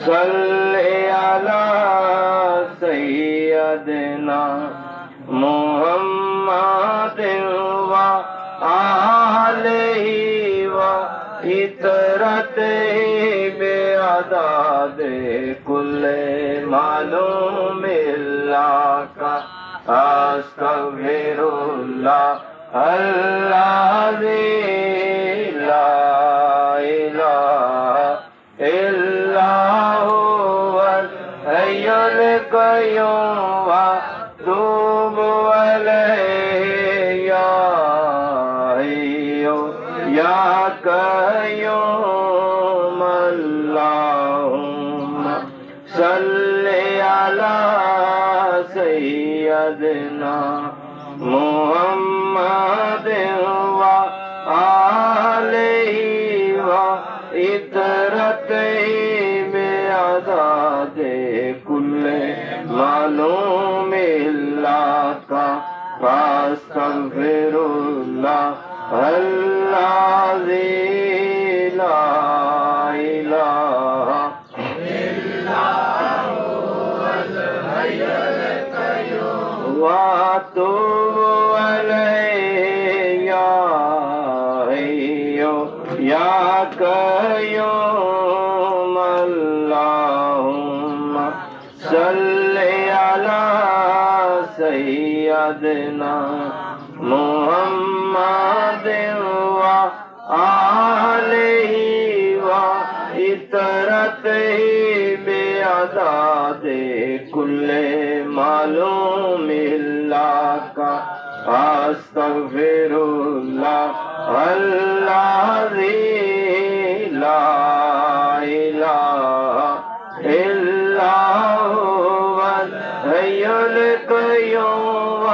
सल्ले अला सय्यदना मुहम्मदिन व आलिहि व इतरतिहि बिअदाद कुल्ले मालूमिल्लाह का अस्तगफिरुल्लाह अल्लाज़ी ला इलाहा इल्ला हुवल हय्युल क़य्यूम व तूबु अलैहि या हय्यु या क़य्यूम अल्लाहुम्मा सल्लि अला सय्यदना मुहम्मदिन व आलिहि व इतरतिहि बिअदाद कुल्ले मालूमिल्लाह का अस्तगफिरुल्लाह अल्लाज़ी ला इलाहा इल्ला हुवल हय्युल क़य्यूम व तूबु अलैहि या हय्यु या क़य्यूम अल्लाहुम्मा सल्लि अला सय्यदना मुहम्मदिन व आलिहि व इतरतिहि बिअदाद कुल्ले मालूमिल्लाह का अस्तगफिरुल्लाह अल्लाज़ी ला इलाहा इल्ला हुवल हय्युल क़य्यूम व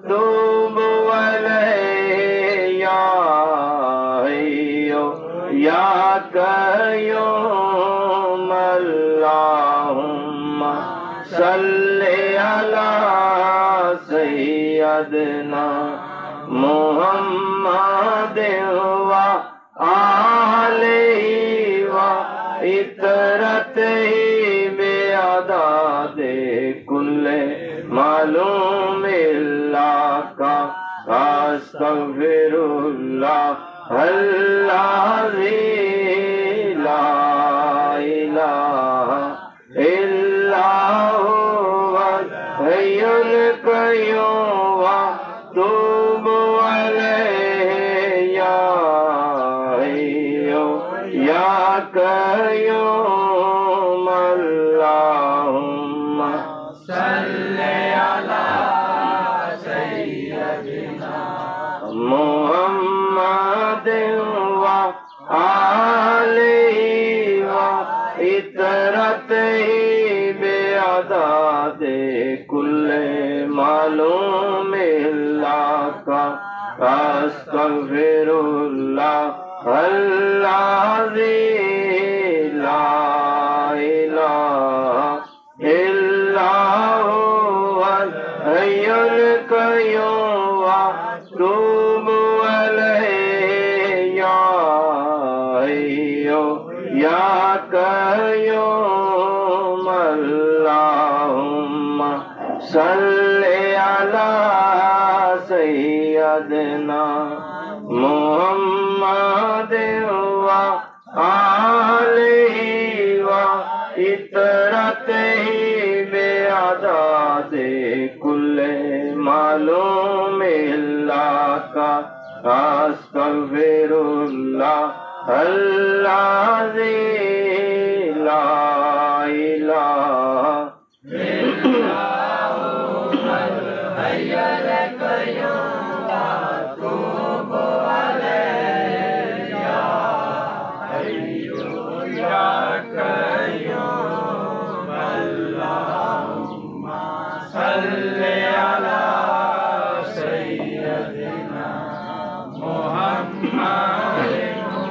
तूबु अलैहि या हय्यु या क़य्यूम अल्लाहुम्मा सल्लि अला सय्यदना मुहम्मदिन व आलिहि व इतरतिहि बिअदाद कुल्ले मालूमिल्लाह का अस्तगफिरुल्लाह अल्लाज़ी ला इलाहा इल्ला हुवल हय्युल क़य्यूम व तूबु अलैहि या हय्यु या क़य्यूम अल्लाहुम्मा सल्लि अला सय्यदिना मुहम्मदिन व आलिहि व इतरतिहि बिअदाद कुल्ले मालूमिल्लाह का अस्तगफिरुल्लाह अल्लाज़ी ला इलाहा इल्ला हुवल हय्युल क़य्यूम व तूबु अलैहि या हय्यु या क़य्यूम अल्लाहुम्मा सल्लि अला सय्यदना मुहम्मदिन व आलिहि व इतरतिहि बिअदाद कुल्ले मालूमिल्लाह का अस्तगफिरुल्लाह अल्लाज़ी ला इलाहा इल्ला हुवल हय्युल क़य्यूम व तूबु अलैहि या हय्यु या क़य्यूम अल्लाहुम्मा सल्लि अला सय्यदिना मुहम्मदिन व